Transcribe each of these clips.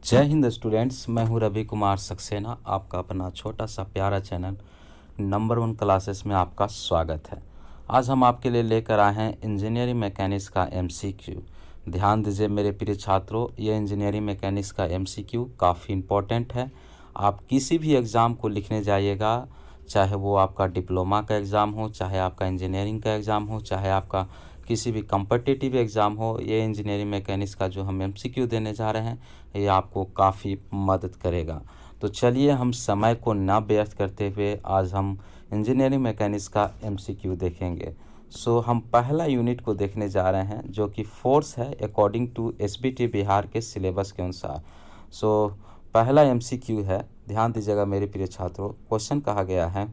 जय हिंद स्टूडेंट्स, मैं हूं रवि कुमार सक्सेना। आपका अपना छोटा सा प्यारा चैनल नंबर 1 क्लासेस में आपका स्वागत है। आज हम आपके लिए लेकर आए हैं इंजीनियरिंग मैकेनिक्स का एमसीक्यू। ध्यान दीजिए मेरे प्रिय छात्रों, ये इंजीनियरिंग मैकेनिक्स का एमसीक्यू काफ़ी इम्पोर्टेंट है। आप किसी भी एग्ज़ाम को लिखने जाइएगा, चाहे वो आपका डिप्लोमा का एग्ज़ाम हो, चाहे आपका इंजीनियरिंग का एग्ज़ाम हो, चाहे आपका किसी भी कम्पिटिटिव एग्ज़ाम हो, ये इंजीनियरिंग मैकेनिक्स का जो हम एमसीक्यू देने जा रहे हैं ये आपको काफ़ी मदद करेगा। तो चलिए हम समय को ना व्यर्थ करते हुए आज हम इंजीनियरिंग मैकेनिक्स का एमसीक्यू देखेंगे। हम पहला यूनिट को देखने जा रहे हैं जो कि फोर्स है अकॉर्डिंग टू एसबीटी बिहार के सिलेबस के अनुसार। पहला एमसीक्यू है, ध्यान दीजिएगा मेरे प्रिय छात्रों। क्वेश्चन कहा गया है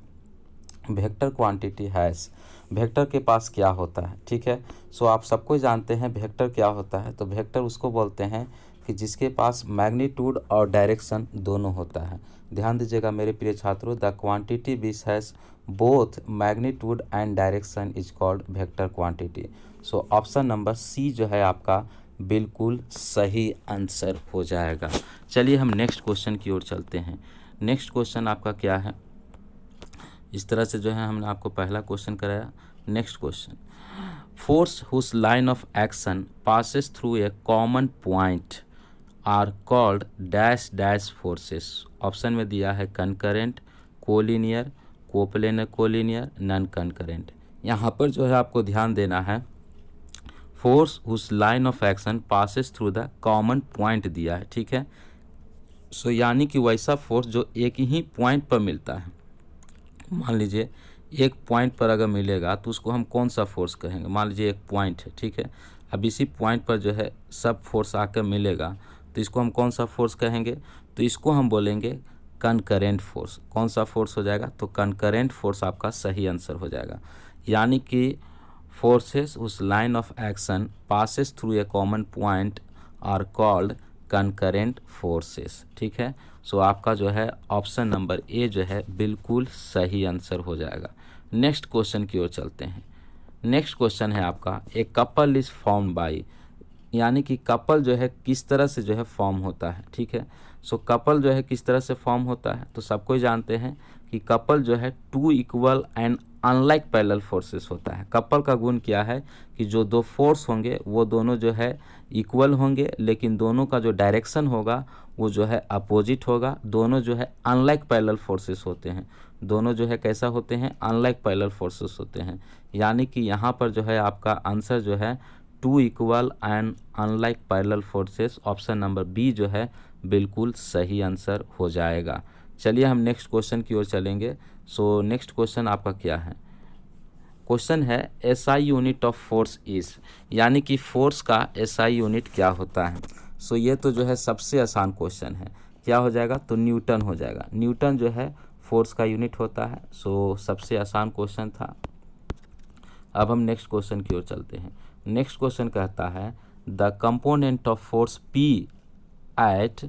वेक्टर क्वांटिटी हैज़, वेक्टर के पास क्या होता है। ठीक है, आप सबको जानते हैं वेक्टर क्या होता है। तो वेक्टर उसको बोलते हैं कि जिसके पास मैग्नीट्यूड और डायरेक्शन दोनों होता है। ध्यान दीजिएगा मेरे प्रिय छात्रों, the quantity which has both magnitude and direction is called vector quantity. Option number C जो है आपका बिल्कुल सही आंसर हो जाएगा। चलिए हम नेक्स्ट क्वेश्चन की ओर चलते हैं। नेक्स्ट क्वेश्चन आपका क्या है, इस तरह से जो है हमने आपको पहला क्वेश्चन कराया। Next question, force whose line of action passes through a common point are called dash dash forces. Option में दिया है concurrent, collinear, coplanar collinear, non concurrent. यहाँ पर जो है आपको ध्यान देना है, force whose line of action passes through the common point दिया है। ठीक है, यानी कि वैसा फोर्स जो एक ही पॉइंट पर मिलता है। मान लीजिए एक पॉइंट पर अगर मिलेगा तो उसको हम कौन सा फोर्स कहेंगे। मान लीजिए एक पॉइंट है, ठीक है, अब इसी पॉइंट पर जो है सब फोर्स आकर मिलेगा तो इसको हम कौन सा फोर्स कहेंगे। तो इसको हम बोलेंगे कनकरेंट फोर्स। कौन सा फोर्स हो जाएगा, तो कनकरेंट फोर्स आपका सही आंसर हो जाएगा। यानी कि फोर्सेस उस line of action passes through a common point are called concurrent forces. ठीक है, आपका जो है ऑप्शन नंबर ए जो है बिल्कुल सही आंसर हो जाएगा। नेक्स्ट क्वेश्चन की ओर चलते हैं। नेक्स्ट क्वेश्चन है आपका, a couple is form by, यानी कि कपल जो है किस तरह से जो है फॉर्म होता है। ठीक है, कपल जो है किस तरह से फॉर्म होता है, तो सबको जानते हैं कि कपल जो है two equal and unlike parallel forces होता है। कपल का गुण क्या है कि जो दो फोर्स होंगे वो दोनों जो है इक्वल होंगे, लेकिन दोनों का जो डायरेक्शन होगा वो जो है अपोजिट होगा। दोनों जो है अनलाइक पैरेलल फोर्सेस होते हैं। दोनों जो है कैसा होते हैं, अनलाइक पैरेलल फोर्सेस होते हैं। यानी कि यहाँ पर जो है आपका आंसर जो है two equal and unlike parallel forces, option number B जो है बिल्कुल सही आंसर हो जाएगा। चलिए हम नेक्स्ट क्वेश्चन की ओर चलेंगे। नेक्स्ट क्वेश्चन आपका क्या है, क्वेश्चन है SI unit of force is, यानी कि फोर्स का एसआई यूनिट क्या होता है। ये तो जो है सबसे आसान क्वेश्चन है, क्या हो जाएगा, तो न्यूटन हो जाएगा। न्यूटन जो है फोर्स का यूनिट होता है। सबसे आसान क्वेश्चन था। अब हम नेक्स्ट क्वेश्चन की ओर चलते हैं। नेक्स्ट क्वेश्चन कहता है the component of force P at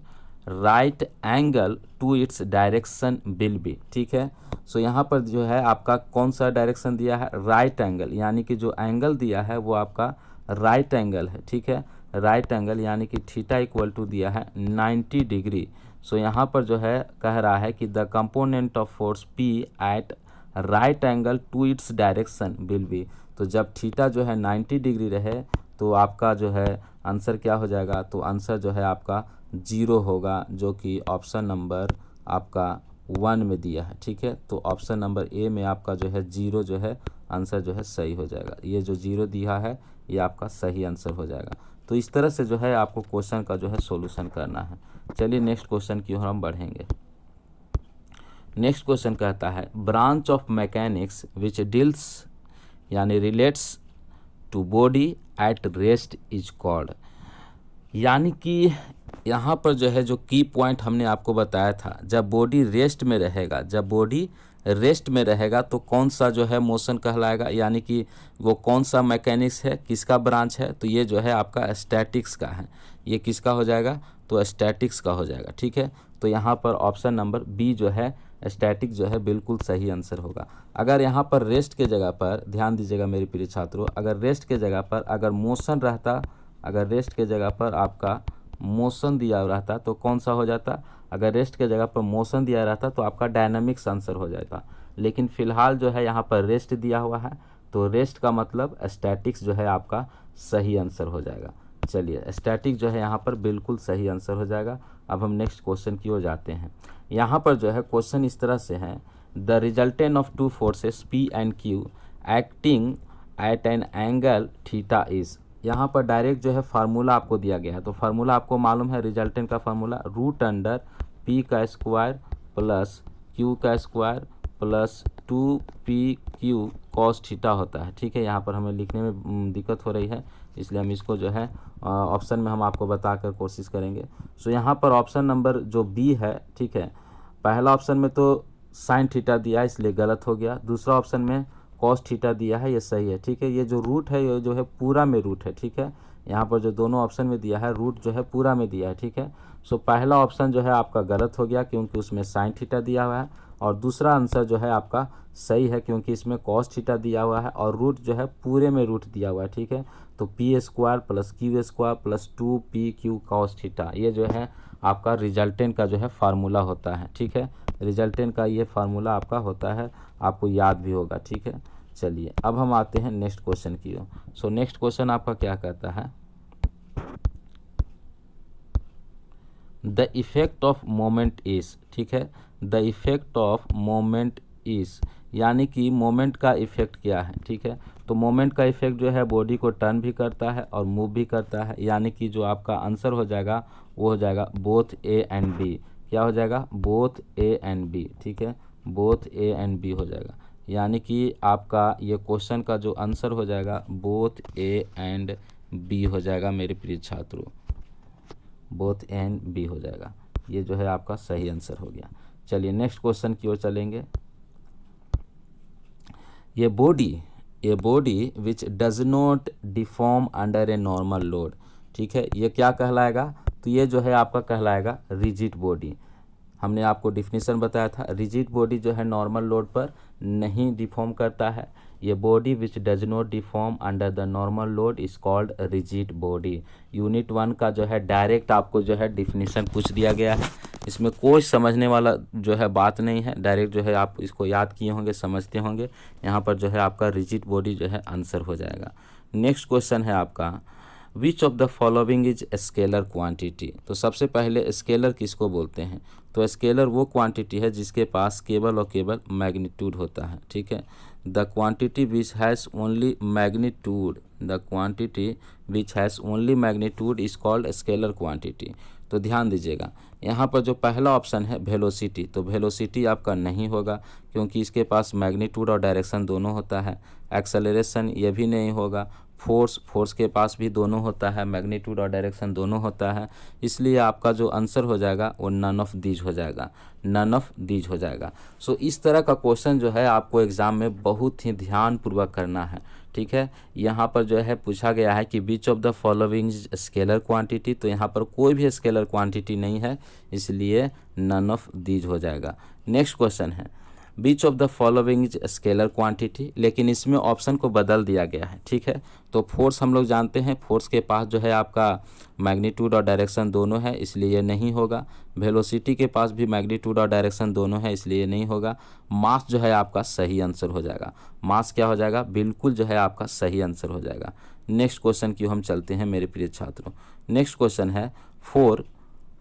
right angle to its direction will be. ठीक है, यहाँ पर जो है आपका कौन सा डायरेक्शन दिया है, राइट एंगल, यानी कि जो एंगल दिया है वो आपका राइट एंगल है। ठीक है, राइट एंगल यानी कि थीटा इक्वल टू दिया है 90 डिग्री। यहाँ पर जो है कह रहा है कि the component of force P at right angle to its direction will be. तो जब थीटा जो है 90 डिग्री रहे तो आपका जो है आंसर क्या हो जाएगा, तो आंसर जो है आपका 0 होगा, जो कि ऑप्शन नंबर आपका 1 में दिया है। ठीक है, तो ऑप्शन नंबर ए में आपका जो है 0 जो है आंसर जो है सही हो जाएगा। ये जो 0 दिया है ये आपका सही आंसर हो जाएगा। तो इस तरह से जो है आपको क्वेश्चन का जो है सॉल्यूशन करना है। चलिए नेक्स्ट क्वेश्चन की ओर हम बढ़ेंगे। नेक्स्ट क्वेश्चन कहता है branch of mechanics which deals यानी relates to body at rest is called, यानी कि यहाँ पर जो है जो की पॉइंट हमने आपको बताया था, जब बॉडी रेस्ट में रहेगा, जब बॉडी रेस्ट में रहेगा तो कौन सा जो है मोशन कहलाएगा, यानी कि वो कौन सा मैकेनिक्स है, किसका ब्रांच है, तो ये जो है आपका स्टैटिक्स का है। ये किसका हो जाएगा, तो स्टैटिक्स का हो जाएगा। ठीक है, तो यहाँ पर ऑप्शन नंबर बी जो है स्टैटिक जो है बिल्कुल सही आंसर होगा। अगर यहाँ पर रेस्ट के जगह पर, ध्यान दीजिएगा मेरे प्रिय छात्रों, अगर रेस्ट के जगह पर अगर मोशन रहता, अगर रेस्ट के जगह पर आपका मोशन दिया रहता तो कौन सा हो जाता, अगर रेस्ट के जगह पर मोशन दिया रहता तो आपका डायनामिक्स आंसर हो जाता, लेकिन फ़िलहाल जो है यहाँ पर रेस्ट दिया हुआ है तो रेस्ट का मतलब स्टैटिक्स जो है आपका सही आंसर हो जाएगा। चलिए स्टैटिक जो है यहाँ पर बिल्कुल सही आंसर हो जाएगा। अब हम नेक्स्ट क्वेश्चन की ओर जाते हैं। यहाँ पर जो है क्वेश्चन इस तरह से है, the resultant of two forces P and Q acting at an angle theta is. यहाँ पर डायरेक्ट जो है फार्मूला आपको दिया गया है, तो फार्मूला आपको मालूम है, रिजल्टेंट का फार्मूला √P का स्क्वायर प्लस Q का square plus 2PQ cos theta होता है। ठीक है, यहाँ पर हमें लिखने में दिक्कत हो रही है, इसलिए हम इसको जो है ऑप्शन में हम आपको बताकर कोशिश करेंगे। सो यहाँ पर ऑप्शन नंबर जो बी है, ठीक है, पहला ऑप्शन में तो साइन थीटा दिया है इसलिए गलत हो गया, दूसरा ऑप्शन में कॉस थीटा दिया है, ये सही है। ठीक है, ये जो रूट है ये जो है पूरा में रूट है। ठीक है, यहाँ पर जो दोनों ऑप्शन में दिया है रूट जो है पूरा में दिया है। ठीक है, सो पहला ऑप्शन जो है आपका गलत हो गया क्योंकि उसमें साइन थीटा दिया हुआ है, और दूसरा आंसर जो है आपका सही है क्योंकि इसमें कॉस थीटा दिया हुआ है और रूट जो है पूरे में रूट दिया हुआ है। ठीक है, तो P square plus Q square plus 2PQ cos theta, ये जो है आपका रिजल्टेंट का जो है फार्मूला होता है। ठीक है, रिजल्टेंट का ये फार्मूला आपका होता है, आपको याद भी होगा। ठीक है, चलिए अब हम आते हैं नेक्स्ट क्वेश्चन की ओर। सो नेक्स्ट क्वेश्चन आपका क्या कहता है, the effect of moment is. ठीक है, the effect of moment is यानी कि मोमेंट का इफेक्ट क्या है। ठीक है, तो मोमेंट का इफेक्ट जो है बॉडी को टर्न भी करता है और मूव भी करता है, यानी कि जो आपका आंसर हो जाएगा वो हो जाएगा बोथ A एंड B। क्या हो जाएगा, बोथ A एंड B। ठीक है, बोथ A एंड B हो जाएगा, यानी कि आपका ये क्वेश्चन का जो आंसर हो जाएगा बोथ A एंड B हो जाएगा मेरे प्रिय छात्रों, बोथ A एंड B हो जाएगा। ये जो है आपका सही आंसर हो गया। चलिए नेक्स्ट क्वेश्चन की ओर चलेंगे। A body which does not deform under a normal load. ठीक है, ये क्या कहलाएगा, तो ये जो है आपका कहलाएगा रिजिड बॉडी। हमने आपको डिफिनीशन बताया था, रिजिड बॉडी जो है नॉर्मल लोड पर नहीं डिफॉर्म करता है। ये body which does not deform under the normal load is called rigid body. Unit 1 का जो है डायरेक्ट आपको जो है डिफिनीशन पूछ दिया गया है, इसमें कोई समझने वाला जो है बात नहीं है, डायरेक्ट जो है आप इसको याद किए होंगे, समझते होंगे। यहाँ पर जो है आपका रिजिड बॉडी जो है आंसर हो जाएगा। नेक्स्ट क्वेश्चन है आपका, which of the following is scalar quantity. तो सबसे पहले स्केलर किसको बोलते हैं, तो स्केलर वो क्वांटिटी है जिसके पास केवल और केवल मैग्नीट्यूड होता है। ठीक है, the quantity which has only magnitude, the quantity which has only magnitude is called scalar quantity. तो ध्यान दीजिएगा, यहाँ पर जो पहला ऑप्शन है वेलोसिटी, तो वेलोसिटी आपका नहीं होगा क्योंकि इसके पास मैग्नीट्यूड और डायरेक्शन दोनों होता है। एक्सेलरेशन ये भी नहीं होगा। फोर्स के पास भी दोनों होता है, मैग्नीट्यूड और डायरेक्शन दोनों होता है, इसलिए आपका जो आंसर हो जाएगा वो नन ऑफ दीज हो जाएगा, नन ऑफ दीज हो जाएगा। सो इस तरह का क्वेश्चन जो है आपको एग्जाम में बहुत ही ध्यानपूर्वक करना है। ठीक है, यहाँ पर जो है पूछा गया है कि which of the following scalar quantity, तो यहाँ पर कोई भी स्केलर क्वांटिटी नहीं है, इसलिए नन ऑफ दीज हो जाएगा। नेक्स्ट क्वेश्चन है, which of the following is scalar quantity, लेकिन इसमें ऑप्शन को बदल दिया गया है। ठीक है, तो फोर्स हम लोग जानते हैं, फोर्स के पास जो है आपका मैग्नीट्यूड और डायरेक्शन दोनों है, इसलिए ये नहीं होगा। वेलोसिटी के पास भी मैग्नीट्यूड और डायरेक्शन दोनों है, इसलिए ये नहीं होगा। मास जो है आपका सही आंसर हो जाएगा, मास क्या हो जाएगा, बिल्कुल जो है आपका सही आंसर हो जाएगा। नेक्स्ट क्वेश्चन की हम चलते हैं मेरे प्रिय छात्रों। नेक्स्ट क्वेश्चन है,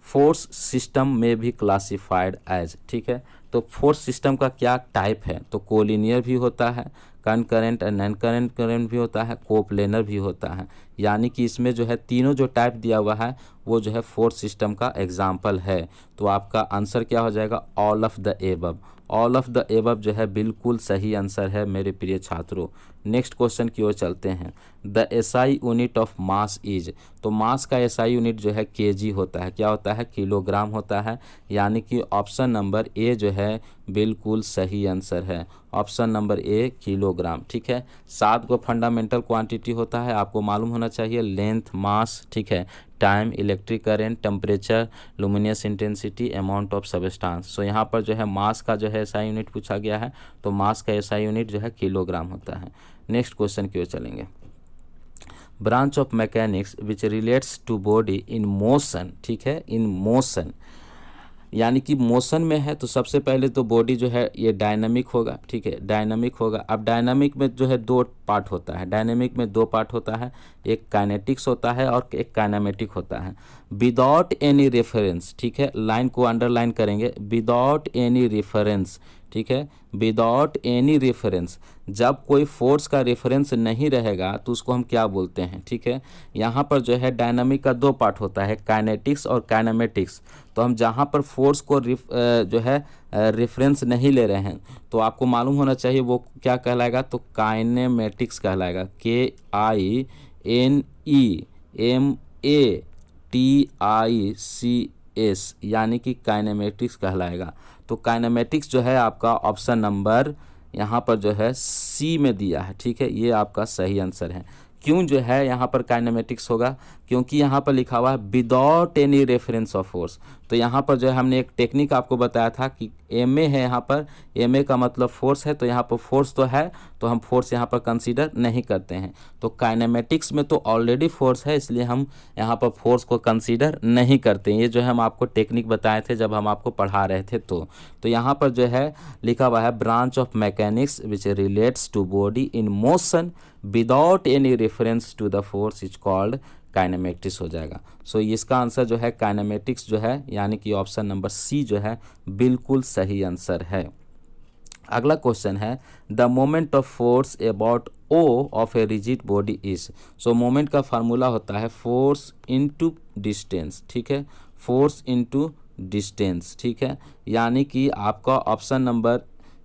फोर्स सिस्टम में भी क्लासिफाइड एज। ठीक है, तो फोर्स सिस्टम का क्या टाइप है, तो कोलिनियर भी होता है, कनकरेंट एंड नॉन करेंट भी होता है, कोप्लेनर भी होता है, यानी कि इसमें जो है तीनों जो टाइप दिया हुआ है वो जो है फोर्स सिस्टम का एग्जाम्पल है। तो आपका आंसर क्या हो जाएगा, all of the above. All of the above जो है बिल्कुल सही आंसर है मेरे प्रिय छात्रों। नेक्स्ट क्वेश्चन की ओर चलते हैं, the SI unit of mass is. तो मास का एसआई यूनिट जो है केजी होता है, क्या होता है, किलोग्राम होता है, यानी कि ऑप्शन नंबर ए जो है बिल्कुल सही आंसर है, ऑप्शन नंबर ए किलोग्राम। ठीक है, 7 को फंडामेंटल क्वांटिटी होता है, आपको मालूम होना चाहिए, लेंथ, मास, ठीक है, time, electric current, temperature, luminous intensity, amount of substance. So यहाँ पर जो है मास का जो है एसआई यूनिट पूछा गया है, तो मास का एसआई यूनिट जो है किलोग्राम होता है। नेक्स्ट क्वेश्चन की ओर चलेंगे, branch of mechanics which relates to body in motion, ठीक है, इन मोशन, यानी कि मोशन में है तो सबसे पहले तो बॉडी जो है ये डायनामिक होगा, ठीक है, डायनामिक होगा। अब डायनामिक में जो है दो पार्ट होता है, डायनामिक में दो पार्ट होता है, एक काइनेटिक्स होता है और एक काइनेमेटिक होता है। विदाउट एनी रेफरेंस, ठीक है, लाइन को अंडरलाइन करेंगे, विदाउट एनी रेफरेंस, ठीक है, विदाउट एनी रेफरेंस। जब कोई फोर्स का रेफरेंस नहीं रहेगा तो उसको हम क्या बोलते हैं, ठीक है। यहाँ पर जो है डायनामिक का दो पार्ट होता है, काइनेटिक्स और काइनेमेटिक्स। तो हम जहाँ पर फोर्स को जो है रेफरेंस नहीं ले रहे हैं तो आपको मालूम होना चाहिए वो क्या कहलाएगा, तो काइनेमेटिक्स कहलाएगा, KINEMATICS, यानी कि काइनेमेटिक्स कहलाएगा। तो काइनेमेटिक्स जो है आपका ऑप्शन नंबर यहाँ पर जो है सी में दिया है, ठीक है, ये आपका सही आंसर है। क्यों जो है यहाँ पर काइनेमेटिक्स होगा, क्योंकि यहाँ पर लिखा हुआ है without any reference of force. तो यहाँ पर जो है हमने एक टेक्निक आपको बताया था कि एमए है, यहाँ पर एमए का मतलब फोर्स है, तो यहाँ पर फोर्स तो है तो हम फोर्स यहाँ पर कंसीडर नहीं करते हैं। तो काइनेमेटिक्स में तो ऑलरेडी फोर्स है, इसलिए हम यहाँ पर फोर्स को कंसीडर नहीं करते हैं। ये जो है हम आपको टेक्निक बताए थे जब हम आपको पढ़ा रहे थे। तो यहाँ पर जो है लिखा हुआ है branch of mechanics which relates to body in motion without any reference to the force is called kinematics हो जाएगा। सो इसका आंसर जो है काइनेमेटिक्स जो है, यानी कि ऑप्शन नंबर सी जो है बिल्कुल सही आंसर है। अगला क्वेश्चन है the moment of force about O of a rigid body is. So moment का फार्मूला होता है फोर्स इनटू डिस्टेंस, ठीक है, फोर्स इनटू डिस्टेंस, ठीक है, यानी कि आपका ऑप्शन नंबर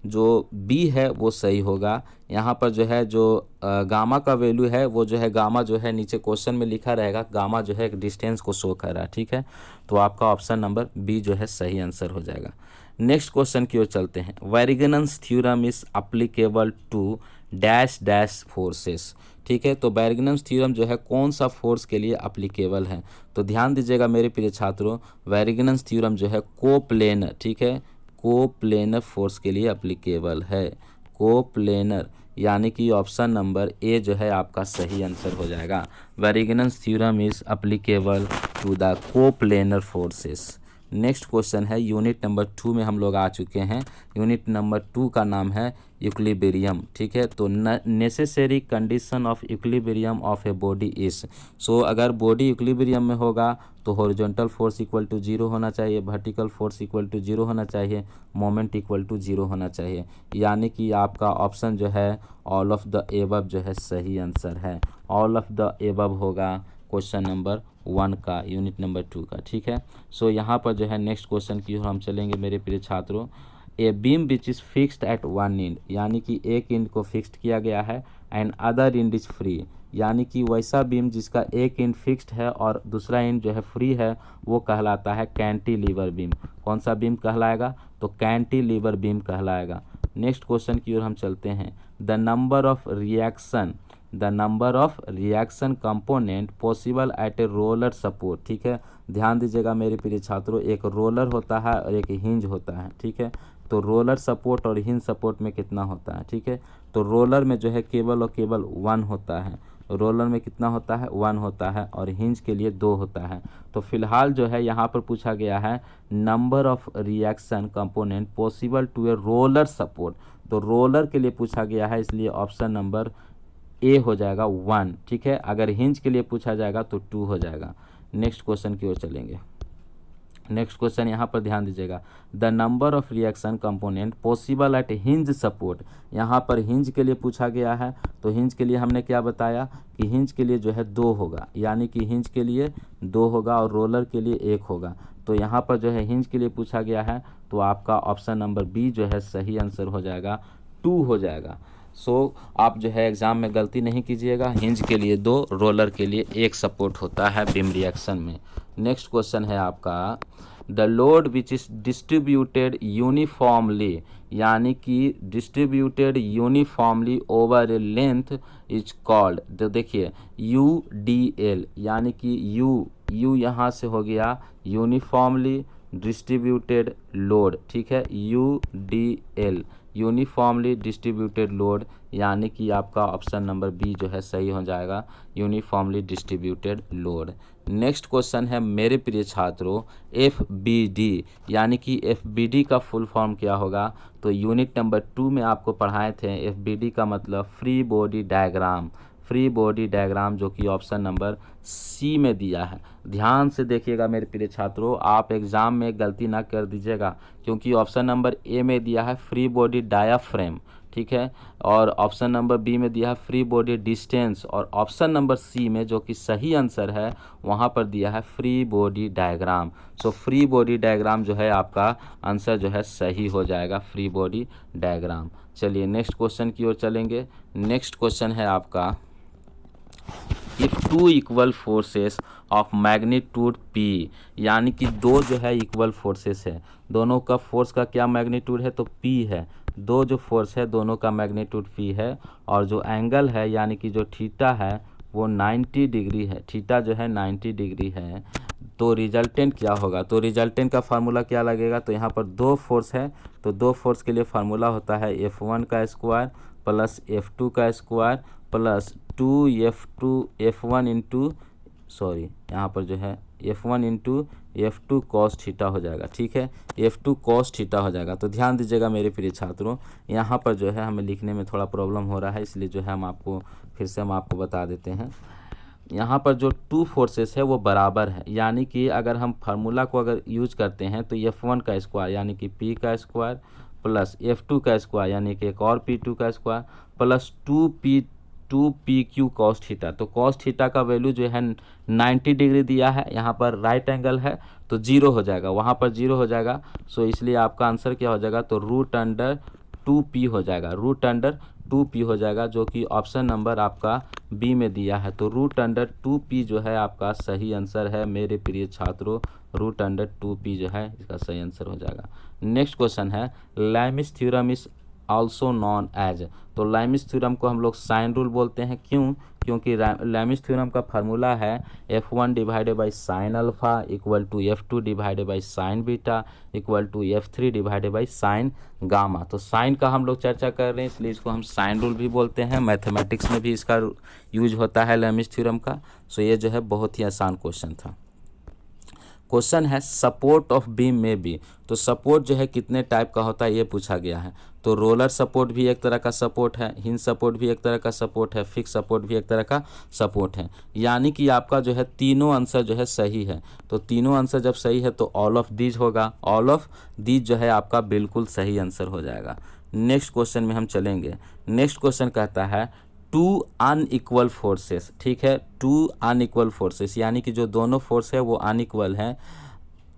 जो बी है वो सही होगा। यहाँ पर जो है जो गामा का वैल्यू है वो जो है गामा जो है नीचे क्वेश्चन में लिखा रहेगा, गामा जो है एक डिस्टेंस को शो कर रहा है, ठीक है। तो आपका ऑप्शन नंबर बी जो है सही आंसर हो जाएगा। नेक्स्ट क्वेश्चन की ओर चलते हैं। Varignon's theorem is applicable to dash dash forces, ठीक है। तो वेरिगनस थ्योरम जो है कौन सा फोर्स के लिए अप्लीकेबल है, तो ध्यान दीजिएगा मेरे प्रिय छात्रों, वेरिगनस थ्योरम जो है कोप्लेनर, ठीक है, कोप्लेनर फोर्स के लिए अप्लीकेबल है, कोप्लेनर, यानी कि ऑप्शन नंबर ए जो है आपका सही आंसर हो जाएगा। Varignon's theorem is applicable to the coplanar forces. Next question है यूनिट नंबर 2 में हम लोग आ चुके हैं। यूनिट नंबर 2 का नाम है इक्विलिब्रियम, ठीक है। तो necessary condition of equilibrium of a body is. So अगर बॉडी इक्विलिब्रियम में होगा तो हॉरिजॉन्टल फोर्स इक्वल टू 0 होना चाहिए, वर्टिकल फोर्स इक्वल टू 0 होना चाहिए, मोमेंट इक्वल टू 0 होना चाहिए, यानी कि आपका ऑप्शन जो है ऑल ऑफ द एबव जो है सही आंसर है। ऑल ऑफ द एबव होगा क्वेश्चन नंबर 1 का, यूनिट नंबर 2 का, ठीक है। सो यहाँ पर जो है नेक्स्ट क्वेश्चन की ओर हम चलेंगे मेरे प्रिय छात्रों। A beam which is fixed at one and, यानी कि एक एंड को फिक्स्ड किया गया है, and other and is free, यानी कि वैसा बीम जिसका एक एंड फिक्स्ड है और दूसरा एंड जो है फ्री है वो कहलाता है कैंटिलीवर बीम। कौन सा बीम कहलाएगा, तो कैंटिलीवर बीम कहलाएगा। नेक्स्ट क्वेश्चन की ओर हम चलते हैं। The number of reaction component possible at A roller support, ठीक है। ध्यान दीजिएगा मेरे प्रिय छात्रों, एक रोलर होता है और एक हिंज होता है, ठीक है। तो रोलर सपोर्ट और हिंज सपोर्ट में कितना होता है, ठीक है। तो रोलर में जो है केवल और केवल 1 होता है, रोलर में कितना होता है 1 होता है, और हिंज के लिए 2 होता है। तो फिलहाल जो है यहाँ पर पूछा गया है number of reaction component possible to a roller support, तो रोलर के लिए पूछा गया है, इसलिए ऑप्शन नंबर ए हो जाएगा 1, ठीक है। अगर हिंज के लिए पूछा जाएगा तो 2 हो जाएगा। नेक्स्ट क्वेश्चन की ओर चलेंगे। नेक्स्ट क्वेश्चन यहाँ पर ध्यान दीजिएगा। The number of reaction component possible at hinge support, यहाँ पर हिंज के लिए पूछा गया है, तो हिंज के लिए हमने क्या बताया कि हिंज के लिए जो है 2 होगा, यानी कि हिंज के लिए 2 होगा और रोलर के लिए 1 होगा। तो यहाँ पर जो है हिंज के लिए पूछा गया है, तो आपका ऑप्शन नंबर बी जो है सही आंसर हो जाएगा, 2 हो जाएगा। सो आप जो है एग्ज़ाम में गलती नहीं कीजिएगा, हिंज के लिए 2, रोलर के लिए 1 सपोर्ट होता है बीम रिएक्शन में। नेक्स्ट क्वेश्चन है आपका the load which is distributed uniformly, यानी कि distributed uniformly over A length is called. तो देखिए UDL, यानी कि यू यहाँ से हो गया यूनिफॉर्मली, डिस्ट्रीब्यूटेड लोड, ठीक है, UDL, यूनिफॉर्मली डिस्ट्रीब्यूटेड लोड, यानी कि आपका ऑप्शन नंबर बी जो है सही हो जाएगा, uniformly distributed load. Next question है मेरे प्रिय छात्रों, FBD, यानी कि FBD का फुल फॉर्म क्या होगा? तो यूनिट नंबर 2 में आपको पढ़ाए थे। FBD का मतलब free body diagram, free body diagram, जो कि ऑप्शन नंबर सी में दिया है। ध्यान से देखिएगा मेरे प्रिय छात्रों, आप एग्जाम में गलती ना कर दीजिएगा, क्योंकि ऑप्शन नंबर ए में दिया है फ्री बॉडी डायाफ्रेम, ठीक है, और ऑप्शन नंबर बी में दिया है फ्री बॉडी डिस्टेंस, और ऑप्शन नंबर सी में जो कि सही आंसर है वहाँ पर दिया है free body diagram. So free body diagram जो है आपका आंसर जो है सही हो जाएगा, फ्री बॉडी डायग्राम। चलिए नेक्स्ट क्वेश्चन की ओर चलेंगे। नेक्स्ट क्वेश्चन है आपका, if two equal forces of magnitude P, यानी कि दो जो है इक्वल फोर्सेस है, दोनों का फोर्स का क्या मैग्नीट्यूड है? तो P है। दो जो फोर्स है दोनों का मैग्नीट्यूड P है, और जो एंगल है यानी कि जो थीटा है वो 90 डिग्री है, थीटा जो है 90 डिग्री है। तो रिजल्टेंट क्या होगा? तो रिजल्टेंट का फार्मूला क्या लगेगा? तो यहाँ पर दो फोर्स है, तो दो फोर्स के लिए फार्मूला होता है F1 का स्क्वायर प्लस F2 का square plus 2F1 into, sorry यहाँ पर जो है F1 into F2 cos theta हो जाएगा, ठीक है, F2 कॉस थीटा हो जाएगा। तो ध्यान दीजिएगा मेरे प्रिय छात्रों, यहाँ पर जो है हमें लिखने में थोड़ा प्रॉब्लम हो रहा है, इसलिए जो है हम आपको फिर से बता देते हैं। यहाँ पर जो टू फोर्सेस है वो बराबर है, यानी कि अगर हम फार्मूला को अगर यूज करते हैं तो F1 का स्क्वायर यानी कि P का स्क्वायर प्लस F2 का स्क्वायर यानी कि एक और P2 का square plus 2PQ cos theta. तो कॉस थीटा का वैल्यू जो है 90 डिग्री दिया है, यहाँ पर राइट एंगल है तो 0 हो जाएगा, वहाँ पर 0 हो जाएगा। सो इसलिए आपका आंसर क्या हो जाएगा? तो √2P हो जाएगा, √2P हो जाएगा, जो कि ऑप्शन नंबर आपका बी में दिया है। तो √2P जो है आपका सही आंसर है मेरे प्रिय छात्रों, √2P जो है इसका सही आंसर हो जाएगा। नेक्स्ट क्वेश्चन है, Lami's theorem is also known as, तो लैमिस थ्योरम को हम लोग साइन रूल बोलते हैं, क्यों? क्योंकि लैमिस थ्योरम का फार्मूला है F1 divided by sine alpha equal to F2 divided by sine beta equal to F3 divided by sine gamma. तो साइन का हम लोग चर्चा कर रहे हैं, इसलिए इसको हम साइन रूल भी बोलते हैं। मैथमेटिक्स में भी इसका यूज होता है लैमिस थ्योरम का। सो ये जो है बहुत ही आसान क्वेश्चन था। क्वेश्चन है सपोर्ट ऑफ बीम में बी, तो सपोर्ट जो है कितने टाइप का होता है ये पूछा गया है। तो रोलर सपोर्ट भी एक तरह का सपोर्ट है, हिंज सपोर्ट भी एक तरह का सपोर्ट है, फिक्स सपोर्ट भी एक तरह का सपोर्ट है, यानी कि आपका जो है तीनों आंसर जो है सही है। तो तीनों आंसर जब सही है तो ऑल ऑफ दीज होगा, ऑल ऑफ दीज जो है आपका बिल्कुल सही आंसर हो जाएगा। नेक्स्ट क्वेश्चन में हम चलेंगे। नेक्स्ट क्वेश्चन कहता है टू अनइक्वल फोर्सेस, ठीक है, टू अनइक्वल फोर्सेस यानी कि जो दोनों फोर्स है वो अनइक्वल है,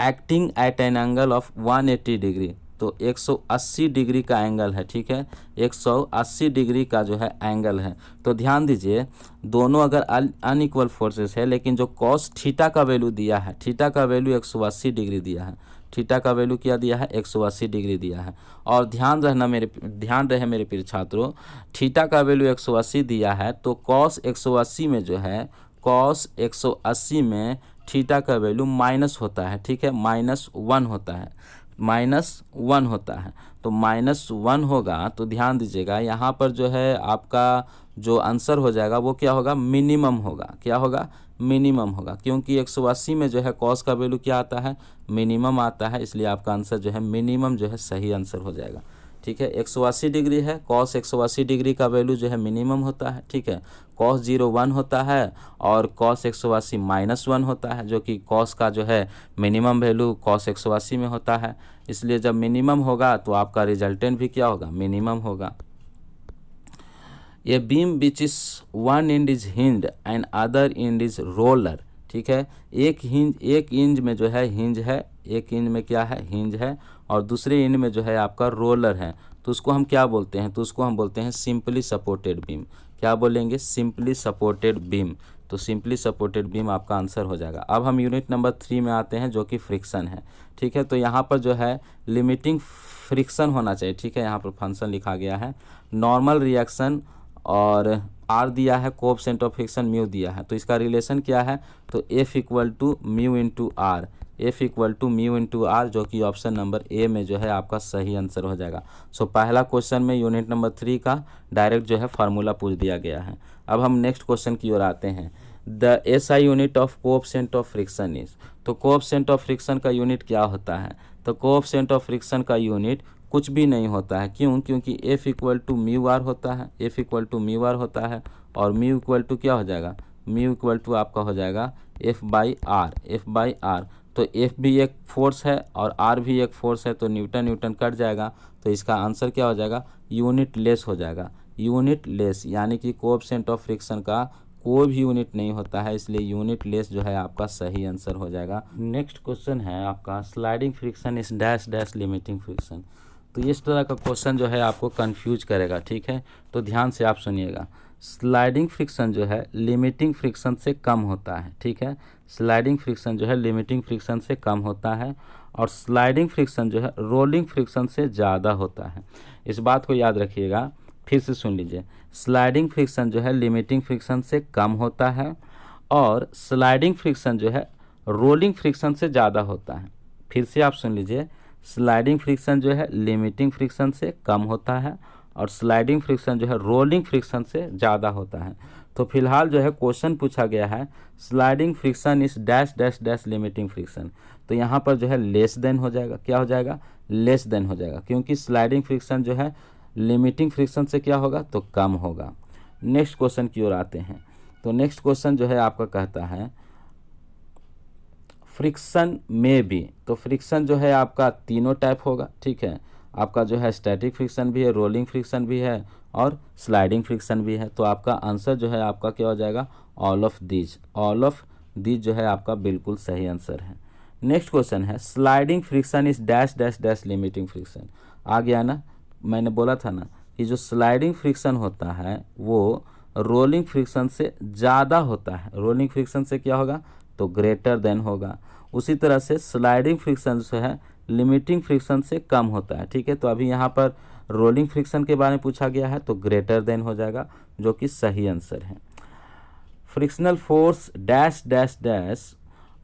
acting at an angle of 180 degree, तो 180 डिग्री का एंगल है, ठीक है, 180 डिग्री का जो है एंगल है। तो ध्यान दीजिए, दोनों अगर अनइक्वल फोर्सेस है, लेकिन जो कॉस थीटा का वैल्यू दिया है, थीटा का वैल्यू 180 डिग्री दिया है, थीटा का वैल्यू क्या दिया है? 180 डिग्री दिया है। और ध्यान रहे मेरे प्रिय छात्रों, थीटा का वैल्यू 180 दिया है, तो कॉस 180 में जो है, कॉस 180 में थीटा का वैल्यू माइनस होता है, ठीक है, -1 होता है, -1 होता है। तो -1 होगा, तो ध्यान दीजिएगा यहाँ पर जो है आपका जो आंसर हो जाएगा वो क्या होगा? मिनिमम होगा। क्या होगा? मिनिमम होगा, क्योंकि 180 में जो है कॉस का वैल्यू क्या आता है? मिनिमम आता है, इसलिए आपका आंसर जो है मिनिमम जो है सही आंसर हो जाएगा, ठीक है। 180 डिग्री है, कॉस 180 डिग्री का वैल्यू जो है मिनिमम होता है, ठीक है। कॉस 1 होता है और कॉस 180 -1 होता है, जो कि कॉस का जो है मिनिमम वैल्यू कॉस 180 में होता है, इसलिए जब मिनिमम होगा तो आपका रिजल्टेंट भी क्या होगा? मिनिमम होगा। ये beam which is one and is hinge and other and is roller, ठीक है, एक इंच में जो है हिंज है, एक इंच में क्या है? हिंज है, और दूसरे इंच में जो है आपका रोलर है, तो उसको हम क्या बोलते हैं? तो उसको हम बोलते हैं सिंपली सपोर्टेड बीम। क्या बोलेंगे? Simply supported beam. तो सिंपली सपोर्टेड बीम आपका आंसर हो जाएगा। अब हम यूनिट नंबर 3 में आते हैं, जो कि फ्रिक्शन है, ठीक है। तो यहाँ पर जो है लिमिटिंग फ्रिक्शन होना चाहिए, ठीक है, यहाँ पर फंक्शन लिखा गया है, नॉर्मल रिएक्शन और आर दिया है, कोएफिशिएंट ऑफ फ्रिक्शन म्यू दिया है, तो इसका रिलेशन क्या है? तो F = mu into R, F equal to mu into R, जो कि ऑप्शन नंबर ए में जो है आपका सही आंसर हो जाएगा। सो पहला क्वेश्चन में यूनिट नंबर 3 का डायरेक्ट जो है फार्मूला पूछ दिया गया है। अब हम नेक्स्ट क्वेश्चन की ओर आते हैं। The SI unit of coefficient of friction is, तो कोएफिशिएंट ऑफ फ्रिक्शन का यूनिट क्या होता है? तो कोएफिशिएंट ऑफ फ्रिक्शन का यूनिट कुछ भी नहीं होता है। क्यों? क्योंकि F equal to mu R होता है, F equal to mu R होता है, और म्यू इक्वल टू क्या हो जाएगा? म्यू इक्वल टू आपका हो जाएगा F by R, F by R. तो F भी एक फोर्स है और R भी एक फोर्स है, तो न्यूटन न्यूटन कट जाएगा, तो इसका आंसर क्या हो जाएगा? यूनिट लेस हो जाएगा, यूनिट लेस, यानी कि कोएफिशिएंट ऑफ फ्रिक्शन का कोई भी यूनिट नहीं होता है, इसलिए यूनिट लेस जो है आपका सही आंसर हो जाएगा। नेक्स्ट क्वेश्चन है आपका sliding friction is dash dash limiting friction. तो इस तरह का क्वेश्चन जो है आपको कंफ्यूज करेगा, ठीक है, तो ध्यान से आप सुनिएगा। स्लाइडिंग फ्रिक्शन जो है लिमिटिंग फ्रिक्शन से कम होता है, ठीक है, स्लाइडिंग फ्रिक्शन जो है लिमिटिंग फ्रिक्शन से कम होता है, और स्लाइडिंग फ्रिक्शन जो है रोलिंग फ्रिक्शन से ज़्यादा होता है। इस बात को याद रखिएगा, फिर से सुन लीजिए। स्लाइडिंग फ्रिक्शन जो है लिमिटिंग फ्रिक्शन से कम होता है, और स्लाइडिंग फ्रिक्शन जो है रोलिंग फ्रिक्शन से ज़्यादा होता है। फिर से आप सुन लीजिए, स्लाइडिंग फ्रिक्शन जो है लिमिटिंग फ्रिक्शन से कम होता है, और स्लाइडिंग फ्रिक्शन जो है रोलिंग फ्रिक्शन से ज़्यादा होता है। तो फिलहाल जो है क्वेश्चन पूछा गया है sliding friction is dash dash dash limiting friction, तो यहाँ पर जो है लेस देन हो जाएगा। क्या हो जाएगा? लेस देन हो जाएगा, क्योंकि स्लाइडिंग फ्रिक्शन जो है लिमिटिंग फ्रिक्शन से क्या होगा? तो कम होगा। नेक्स्ट क्वेश्चन की ओर आते हैं। तो नेक्स्ट क्वेश्चन जो है आपका कहता है फ्रिक्शन में भी, तो फ्रिक्शन जो है आपका तीनों टाइप होगा, ठीक है, आपका जो है स्टैटिक फ्रिक्शन भी है, रोलिंग फ्रिक्शन भी है, और स्लाइडिंग फ्रिक्शन भी है। तो आपका आंसर जो है आपका क्या हो जाएगा? All of these, all of these जो है आपका बिल्कुल सही आंसर है। नेक्स्ट क्वेश्चन है sliding friction is dash dash dash limiting friction. आ गया ना, मैंने बोला था ना कि जो स्लाइडिंग फ्रिक्शन होता है वो रोलिंग फ्रिक्शन से ज़्यादा होता है। रोलिंग फ्रिक्शन से क्या होगा? तो ग्रेटर देन होगा। उसी तरह से स्लाइडिंग फ्रिक्शन जो है लिमिटिंग फ्रिक्शन से कम होता है, ठीक है। तो अभी यहाँ पर रोलिंग फ्रिक्शन के बारे में पूछा गया है, तो ग्रेटर देन हो जाएगा, जो कि सही आंसर है। Frictional force dash dash dash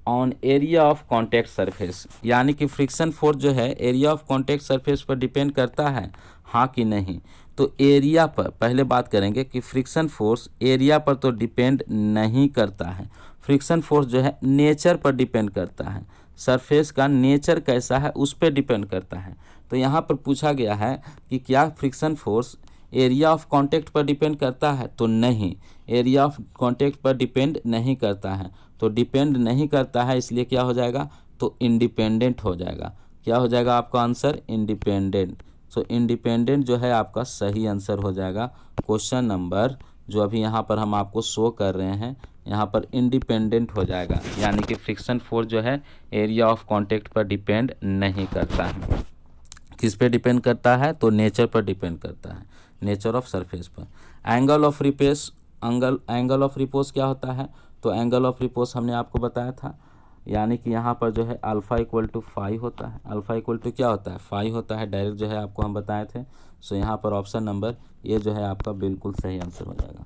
on area of contact surface, यानी कि फ्रिक्शन फोर्स जो है एरिया ऑफ कॉन्टैक्ट सरफेस पर डिपेंड करता है, हाँ कि नहीं? तो एरिया पर पहले बात करेंगे कि फ्रिक्शन फोर्स एरिया पर तो डिपेंड नहीं करता है। फ्रिक्शन फोर्स जो है नेचर पर डिपेंड करता है, सरफेस का नेचर कैसा है उस पर डिपेंड करता है। तो यहाँ पर पूछा गया है कि क्या friction force area of contact पर डिपेंड करता है? तो नहीं, एरिया ऑफ कांटेक्ट पर डिपेंड नहीं करता है। तो डिपेंड नहीं करता है, इसलिए क्या हो जाएगा? तो इंडिपेंडेंट हो जाएगा। क्या हो जाएगा आपका आंसर? इंडिपेंडेंट। सो इंडिपेंडेंट जो है आपका सही आंसर हो जाएगा। क्वेश्चन नंबर जो अभी यहाँ पर हम आपको शो कर रहे हैं, यहाँ पर इंडिपेंडेंट हो जाएगा, यानी कि फ्रिक्शन फोर्स जो है एरिया ऑफ कांटेक्ट पर डिपेंड नहीं करता है। किस पे डिपेंड करता है? तो नेचर पर डिपेंड करता है, नेचर ऑफ सरफेस पर। Angle of repose, angle of repose क्या होता है? तो एंगल ऑफ रिपोज हमने आपको बताया था, यानी कि यहाँ पर जो है अल्फ़ा इक्वल टू 5 होता है। अल्फ़ा इक्वल टू क्या होता है? 5 होता है, डायरेक्ट जो है आपको हम बताए थे। सो यहाँ पर ऑप्शन नंबर ए जो है आपका बिल्कुल सही आंसर हो जाएगा।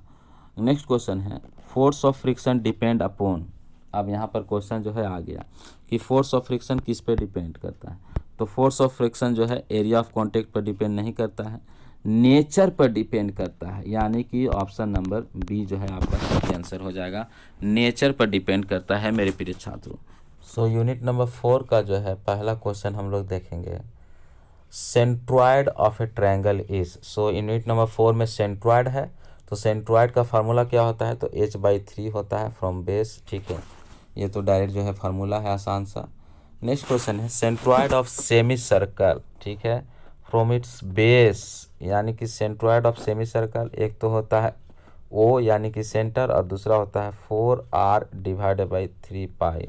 नेक्स्ट क्वेश्चन है force of friction depend upon. अब यहाँ पर क्वेश्चन जो है आ गया कि फोर्स ऑफ फ्रिक्शन किस पे डिपेंड करता है? तो फोर्स ऑफ फ्रिक्शन जो है एरिया ऑफ कांटेक्ट पर डिपेंड नहीं करता है, नेचर पर डिपेंड करता है, यानी कि ऑप्शन नंबर बी जो है आपका सही आंसर हो जाएगा। नेचर पर डिपेंड करता है मेरे प्रिय छात्रों। सो यूनिट नंबर 4 का जो है पहला क्वेश्चन हम लोग देखेंगे, centroid of A triangle is. So unit number 4 में सेंट्रॉयड है, तो सेंट्रॉयड का फार्मूला क्या होता है? तो h/3 होता है फ्रॉम बेस, ठीक है, ये तो डायरेक्ट जो है फार्मूला है, आसान सा। नेक्स्ट क्वेश्चन है सेंट्रॉयड ऑफ सेमी सर्कल, ठीक है, फ्रॉम इट्स बेस, यानी कि सेंट्रॉयड ऑफ सेमी सर्कल एक तो होता है O यानी कि सेंटर, और दूसरा होता है 4r divided by 3 pi.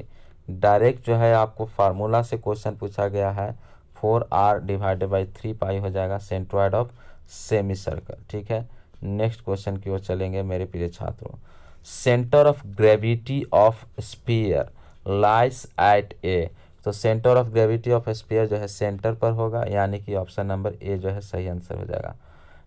Direct जो है आपको फार्मूला से क्वेश्चन पूछा गया है, 4r डिवाइडेड बाई 3 पाई हो जाएगा सेंट्रॉयड ऑफ सेमी सर्कल, ठीक है। नेक्स्ट क्वेश्चन की ओर चलेंगे मेरे प्रिय छात्रों। Centre of gravity of sphere lies at A. तो centre of gravity of sphere जो है सेंटर पर होगा, यानी कि ऑप्शन नंबर ए जो है सही आंसर हो जाएगा।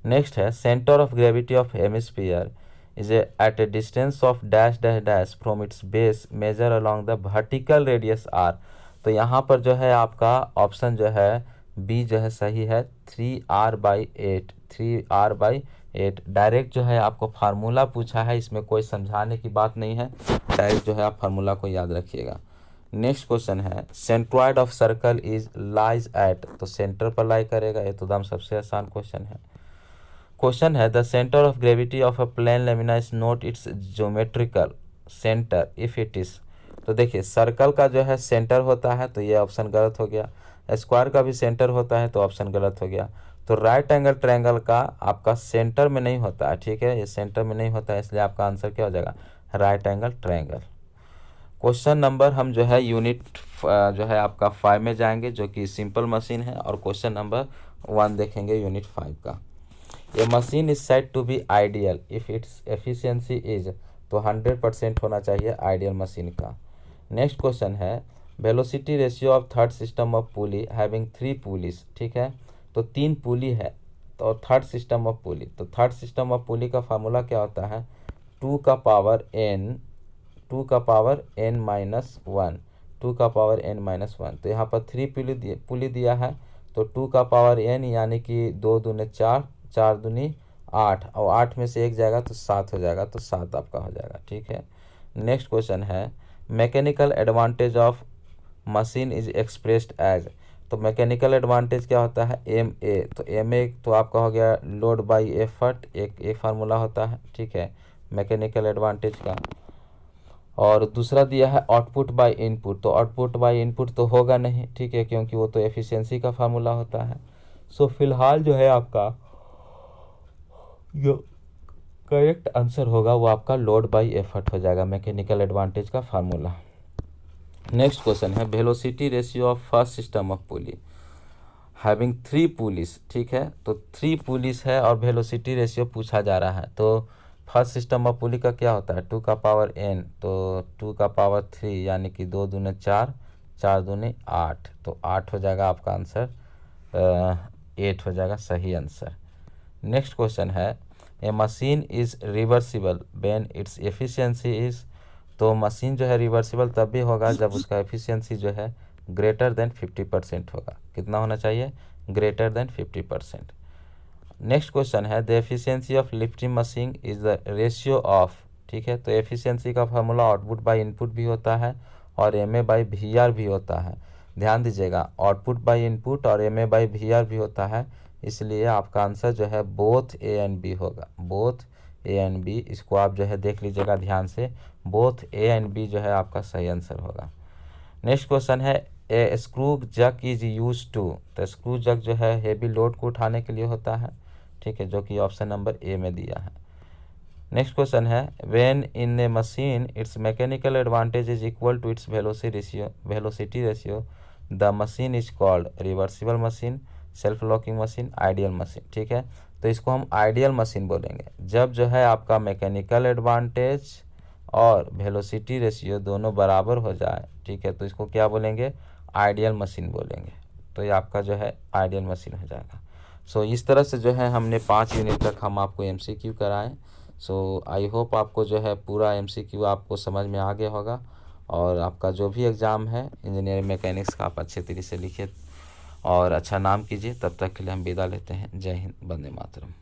नेक्स्ट है centre of gravity of hemisphere is at a distance of dash dash dash from its base measure along the vertical radius R. तो यहाँ पर जो है आपका ऑप्शन जो है बी जो है सही है, 3r/8, 3r/8। डायरेक्ट जो है आपको फार्मूला पूछा है, इसमें कोई समझाने की बात नहीं है, डायरेक्ट जो है आप फार्मूला को याद रखिएगा। नेक्स्ट क्वेश्चन है centroid of circle is lies at, तो सेंटर पर लाई करेगा, ये तो एकदम सबसे आसान क्वेश्चन है। क्वेश्चन है the centre of gravity of a plane lamina is not its geometrical centre if it is. तो देखिए सर्कल का जो है सेंटर होता है, तो ये ऑप्शन गलत हो गया। स्क्वायर का भी सेंटर होता है, तो ऑप्शन गलत हो गया। तो राइट एंगल ट्रायंगल का आपका सेंटर में नहीं होता है, ठीक है, ये सेंटर में नहीं होता है, इसलिए आपका आंसर क्या हो जाएगा, right angle triangle. Question number हम जो है यूनिट जो है आपका 5 में जाएंगे, जो कि सिंपल मशीन है, और क्वेश्चन नंबर 1 देखेंगे यूनिट 5 का। A machine is said to be ideal if its efficiency is, तो 100% होना चाहिए आइडियल मशीन का। नेक्स्ट क्वेश्चन है velocity ratio of third system of pulley having 3 pulleys, ठीक है, तो 3 पुली है, तो थर्ड सिस्टम ऑफ पुली, तो थर्ड सिस्टम ऑफ पुली का फार्मूला क्या होता है, 2 का पावर n, 2 का पावर n माइनस 1, 2 का पावर n माइनस 1। तो यहाँ पर 3 पुली दिया है, तो 2 का पावर n यानी कि 2 दूनी 4, 4 दूनी 8, और 8 में से 1 जाएगा तो 7 हो जाएगा, तो 7 आपका हो जाएगा, ठीक है। नेक्स्ट क्वेश्चन है mechanical advantage of machine is expressed as, तो मैकेनिकल एडवांटेज क्या होता है, एम ए, तो एम ए तो आपका हो गया लोड बाई एफर्ट, एक फार्मूला होता है, ठीक है, मैकेनिकल एडवांटेज का। और दूसरा दिया है आउटपुट बाय इनपुट, तो आउटपुट बाय इनपुट तो होगा नहीं, ठीक है, क्योंकि वो तो एफिशिएंसी का फार्मूला होता है। सो फिलहाल जो है आपका जो करेक्ट आंसर होगा वो आपका लोड बाय एफर्ट हो जाएगा, मैकेनिकल एडवांटेज का फार्मूला। नेक्स्ट क्वेश्चन है velocity ratio of first system of pulley having 3 police, ठीक है, तो 3 पुलिस है और वेलोसिटी रेशियो पूछा जा रहा है। तो फर्स्ट सिस्टम ऑफ पुली का क्या होता है, 2 का पावर n, तो 2 का पावर 3 यानी कि 2 दूनी 4, 4 दूनी 8, तो 8 हो जाएगा आपका आंसर, 8 हो जाएगा सही आंसर। नेक्स्ट क्वेश्चन है a machine is reversible when its efficiency is, तो मशीन जो है रिवर्सिबल तब भी होगा जब उसका एफिशिएंसी जो है ग्रेटर देन 50% होगा। कितना होना चाहिए, ग्रेटर देन 50%। नेक्स्ट क्वेश्चन है the efficiency of lifting machine is the ratio of, ठीक है, तो एफिशिएंसी का फार्मूला आउटपुट बाय इनपुट भी होता है और M A by V R भी होता है। ध्यान दीजिएगा आउटपुट बाय इनपुट और M A by V R भी होता है, इसलिए आपका आंसर जो है बोथ ए एंड बी होगा, बोथ ए एंड बी। इसको आप जो है देख लीजिएगा ध्यान से, बोथ ए एंड बी जो है आपका सही आंसर होगा। नेक्स्ट क्वेश्चन है ए स्क्रू जक इज यूज टू, तो स्क्रू जक जो है हेवी लोड को उठाने के लिए होता है, ठीक है, जो कि ऑप्शन नंबर ए में दिया है। नेक्स्ट क्वेश्चन है when in a machine its mechanical advantage is equal to its velocity ratio the machine is called reversible machine, self locking machine, ideal machine, ठीक है, तो इसको हम आइडियल मशीन बोलेंगे जब जो है आपका मैकेनिकल एडवांटेज और वेलोसिटी रेशियो दोनों बराबर हो जाए, ठीक है, तो इसको क्या बोलेंगे, आइडियल मशीन बोलेंगे। तो ये आपका जो है आइडियल मशीन हो जाएगा। सो इस तरह से जो है हमने 5 यूनिट तक हम आपको एमसीक्यू कराएं। सो आई होप आपको जो है पूरा एमसीक्यू आपको समझ में आ गया होगा, और आपका जो भी एग्ज़ाम है इंजीनियरिंग मैकेनिक्स का आप अच्छे तरीके से लिखिए और अच्छा नाम कीजिए। तब तक के लिए हम विदा लेते हैं। जय हिंद, वंदे मातरम।